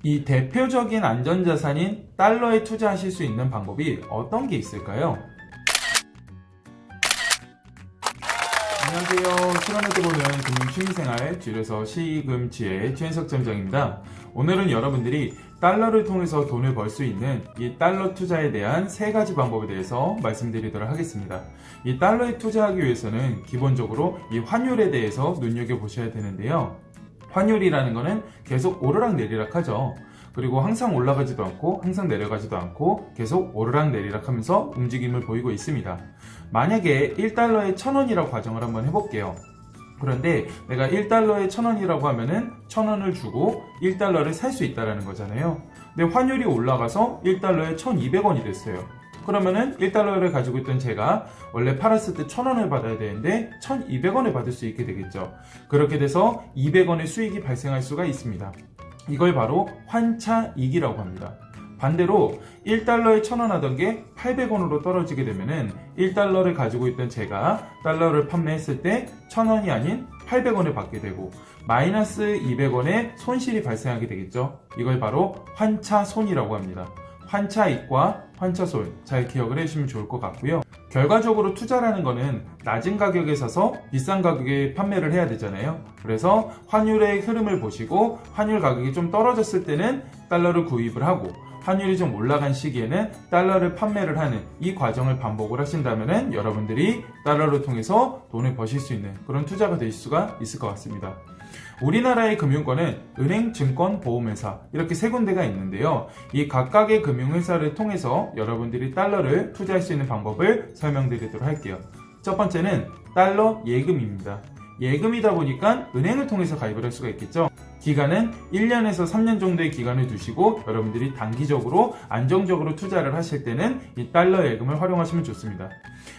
이 대표적인 안전자산인 달러에 투자하실 수 있는 방법이 어떤 게 있을까요? 안녕하세요. 실험해도 보는 금융취미생활, 줄여서 시금치의 최인석 점장입니다. 오늘은 여러분들이 달러를 통해서 돈을 벌 수 있는 이 달러 투자에 대한 3가지 방법에 대해서 말씀드리도록 하겠습니다. 이 달러에 투자하기 위해서는 기본적으로 이 환율에 대해서 눈여겨보셔야 되는데요. 환율이라는 거는 계속 오르락 내리락 하죠. 그리고 항상 올라가지도 않고 항상 내려가지도 않고 계속 오르락 내리락 하면서 움직임을 보이고 있습니다. 만약에 1달러에 1000원이라고 가정을 한번 해볼게요. 그런데 내가 1달러에 1000원이라고 하면은 1000원을 주고 1달러를 살 수 있다는 거잖아요. 근데 환율이 올라가서 1달러에 1200원이 됐어요. 그러면은 1달러를 가지고 있던 제가 원래 팔았을 때 1000원을 받아야 되는데 1200원을 받을 수 있게 되겠죠. 그렇게 돼서 200원의 수익이 발생할 수가 있습니다. 이걸 바로 환차익이라고 합니다. 반대로 1달러에 1000원 하던 게 800원으로 떨어지게 되면은 1달러를 가지고 있던 제가 달러를 판매했을 때 1000원이 아닌 800원을 받게 되고 마이너스 200원의 손실이 발생하게 되겠죠. 이걸 바로 환차손이라고 합니다. 환차익과 환차손 잘 기억을 해주시면 좋을 것 같고요. 결과적으로 투자라는 거는 낮은 가격에 사서 비싼 가격에 판매를 해야 되잖아요. 그래서 환율의 흐름을 보시고 환율 가격이 좀 떨어졌을 때는 달러를 구입을 하고 환율이 좀 올라간 시기에는 달러를 판매를 하는 이 과정을 반복을 하신다면 여러분들이 달러를 통해서 돈을 버실 수 있는 그런 투자가 될 수가 있을 것 같습니다. 우리나라의 금융권은 은행, 증권, 보험회사 이렇게 3군데가 있는데요. 이 각각의 금융회사를 통해서 여러분들이 달러를 투자할 수 있는 방법을 설명드리도록 할게요. 첫 번째는 달러 예금입니다. 예금이다 보니까 은행을 통해서 가입을 할 수가 있겠죠. 기간은 1년에서 3년 정도의 기간을 두시고 여러분들이 단기적으로 안정적으로 투자를 하실 때는 이 달러 예금을 활용하시면 좋습니다.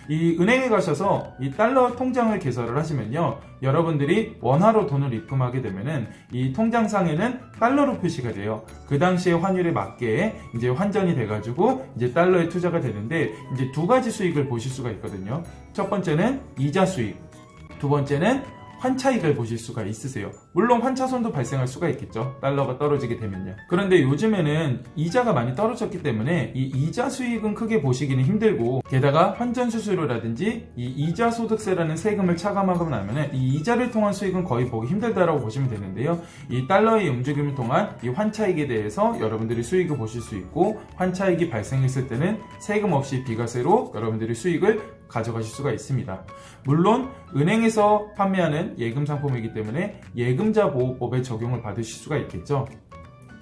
이 은행에 가셔서 이 달러 통장을 개설을 하시면요, 여러분들이 원화로 돈을 입금하게 되면은 이 통장상에는 달러로 표시가 돼요. 그 당시의 환율에 맞게 이제 환전이 돼가지고 이제 달러에 투자가 되는데 이제 2가지 수익을 보실 수가 있거든요. 첫 번째는 이자 수익, 두 번째는 환차익을 보실 수가 있으세요. 물론 환차손도 발생할 수가 있겠죠. 달러가 떨어지게 되면요. 그런데 요즘에는 이자가 많이 떨어졌기 때문에 이 이자 수익은 크게 보시기는 힘들고, 게다가 환전 수수료라든지 이 이자 소득세라는 세금을 차감하고 나면은 이 이자를 통한 수익은 거의 보기 힘들다라고 보시면 되는데요. 이 달러의 움직임을 통한 이 환차익에 대해서 여러분들이 수익을 보실 수 있고, 환차익이 발생했을 때는 세금 없이 비과세로 여러분들이 수익을 가져가실 수가 있습니다. 물론 은행에서 판매하는 예금 상품이기 때문에 예금자 보호법의 적용을 받으실 수가 있겠죠.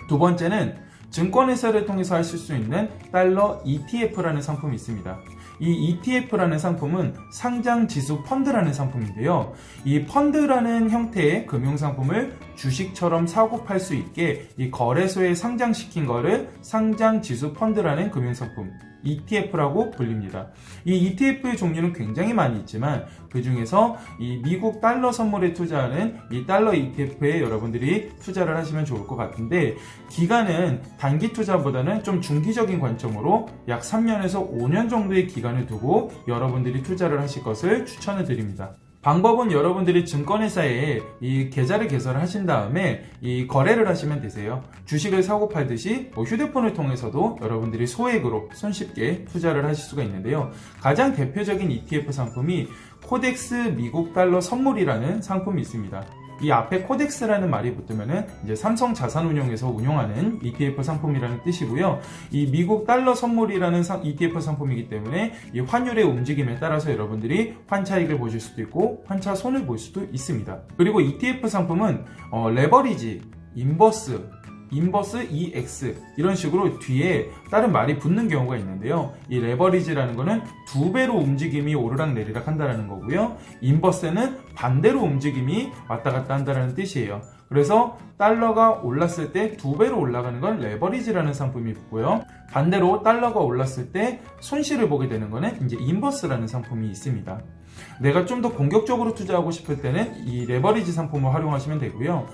두 번째는 증권회사를 통해서 하실 수 있는 달러 ETF라는 상품이 있습니다. 이 ETF라는 상품은 상장지수 펀드라는 상품인데요. 이 펀드라는 형태의 금융상품을 주식처럼 사고 팔 수 있게 이 거래소에 상장시킨 거를 상장지수 펀드라는 금융상품 ETF라고 불립니다. 이 ETF의 종류는 굉장히 많이 있지만 그 중에서 이 미국 달러 선물에 투자하는 이 달러 ETF에 여러분들이 투자를 하시면 좋을 것 같은데, 기간은 단기 투자보다는 좀 중기적인 관점으로 약 3년에서 5년 정도의 기간을 두고 여러분들이 투자를 하실 것을 추천을 드립니다. 방법은 여러분들이 증권회사에 이 계좌를 개설을 하신 다음에 이 거래를 하시면 되세요. 주식을 사고 팔듯이 휴대폰을 통해서도 여러분들이 소액으로 손쉽게 투자를 하실 수가 있는데요. 가장 대표적인 ETF 상품이 코덱스 미국 달러 선물이라는 상품이 있습니다. 이 앞에 코덱스라는 말이 붙으면은 이제 삼성 자산운용에서 운용하는 ETF 상품이라는 뜻이고요. 이 미국 달러 선물이라는 ETF 상품이기 때문에 이 환율의 움직임에 따라서 여러분들이 환차익을 보실 수도 있고 환차손을 볼 수도 있습니다. 그리고 ETF 상품은 레버리지, 인버스 EX 이런 식으로 뒤에 다른 말이 붙는 경우가 있는데요. 이 레버리지라는 거는 2배로 움직임이 오르락 내리락 한다는 거고요. 인버스는 반대로 움직임이 왔다 갔다 한다는 뜻이에요. 그래서 달러가 올랐을 때 2배로 올라가는 건 레버리지라는 상품이 붙고요. 반대로 달러가 올랐을 때 손실을 보게 되는 거는 이제 인버스라는 상품이 있습니다. 내가 좀 더 공격적으로 투자하고 싶을 때는 이 레버리지 상품을 활용하시면 되고요.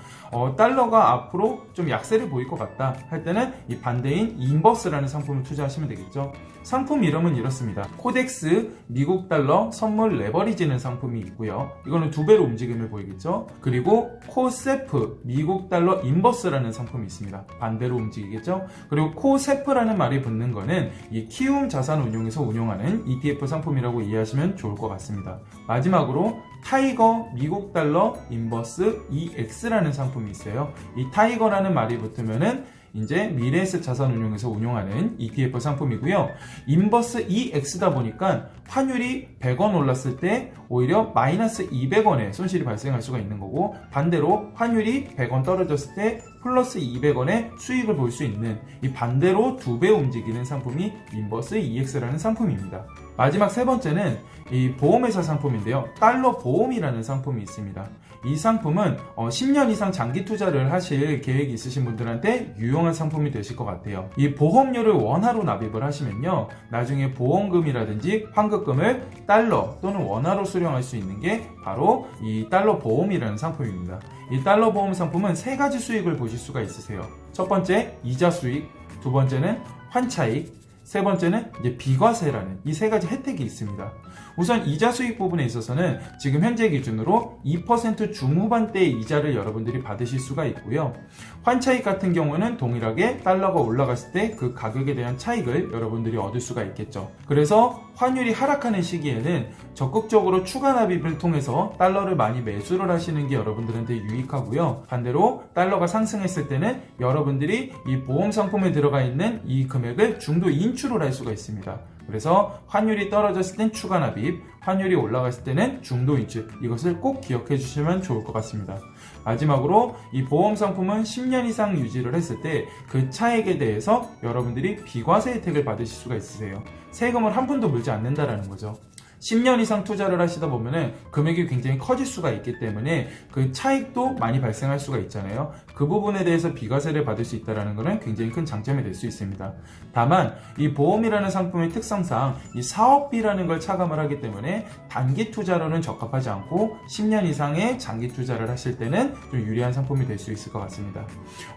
달러가 앞으로 좀 약세를 보일 것 같다 할 때는 이 반대인 인버스라는 상품을 투자하시면 되겠죠. 상품 이름은 이렇습니다. 코덱스 미국 달러 선물 레버리지는 상품이 있고요. 이거는 2배로 움직임을 보이겠죠. 그리고 코세프 미국 달러 인버스라는 상품이 있습니다. 반대로 움직이겠죠. 그리고 코세프라는 말이 붙는 거는 이 키움 자산운용에서 운용하는 ETF 상품이라고 이해하시면 좋을 것 같습니다. 마지막으로 타이거 미국 달러 인버스 EX라는 상품이 있어요. 이 타이거라는 말이 붙으면은 이제 미래에셋 자산운용에서 운용하는 ETF 상품이고요. 인버스 EX다 보니까 환율이 100원 올랐을 때 오히려 마이너스 200원의 손실이 발생할 수가 있는 거고, 반대로 환율이 100원 떨어졌을 때 플러스 200원의 수익을 볼 수 있는 이 반대로 2배 움직이는 상품이 인버스 EX라는 상품입니다. 마지막 세 번째는 이 보험회사 상품인데요. 달러 보험이라는 상품이 있습니다. 이 상품은 10년 이상 장기 투자를 하실 계획이 있으신 분들한테 유용한 상품이 되실 것 같아요. 이 보험료를 원화로 납입을 하시면요, 나중에 보험금이라든지 환급금을 달러 또는 원화로 수령할 수 있는 게 바로 이 달러 보험이라는 상품입니다. 이 달러 보험 상품은 세 가지 수익을 보실 수가 있으세요. 첫 번째 이자 수익, 두 번째는 환차익, 세 번째는 이제 비과세라는 이 세 가지 혜택이 있습니다. 우선 이자 수익 부분에 있어서는 지금 현재 기준으로 2% 중후반대의 이자를 여러분들이 받으실 수가 있고요. 환차익 같은 경우는 동일하게 달러가 올라갔을 때 그 가격에 대한 차익을 여러분들이 얻을 수가 있겠죠. 그래서 환율이 하락하는 시기에는 적극적으로 추가 납입을 통해서 달러를 많이 매수를 하시는 게 여러분들한테 유익하고요. 반대로 달러가 상승했을 때는 여러분들이 이 보험 상품에 들어가 있는 이 금액을 중도 인출을 할 수가 있습니다. 그래서 환율이 떨어졌을 땐 추가 납입, 환율이 올라갔을 때는 중도 인출, 이것을 꼭 기억해 주시면 좋을 것 같습니다. 마지막으로 이 보험 상품은 10년 이상 유지를 했을 때 그 차액에 대해서 여러분들이 비과세 혜택을 받으실 수가 있으세요. 세금을 한 푼도 물지 않는다라는 거죠. 10년 이상 투자를 하시다 보면은 금액이 굉장히 커질 수가 있기 때문에 그 차익도 많이 발생할 수가 있잖아요. 그 부분에 대해서 비과세를 받을 수 있다는 것은 굉장히 큰 장점이 될 수 있습니다. 다만 이 보험이라는 상품의 특성상 이 사업비라는 걸 차감을 하기 때문에 단기 투자로는 적합하지 않고 10년 이상의 장기 투자를 하실 때는 좀 유리한 상품이 될 수 있을 것 같습니다.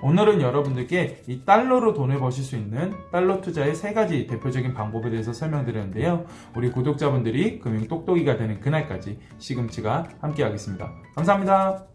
오늘은 여러분들께 이 달러로 돈을 버실 수 있는 달러 투자의 세 가지 대표적인 방법에 대해서 설명드렸는데요. 우리 구독자분들이 금융 똑똑이가 되는 그날까지 시금치가 함께 하겠습니다. 감사합니다.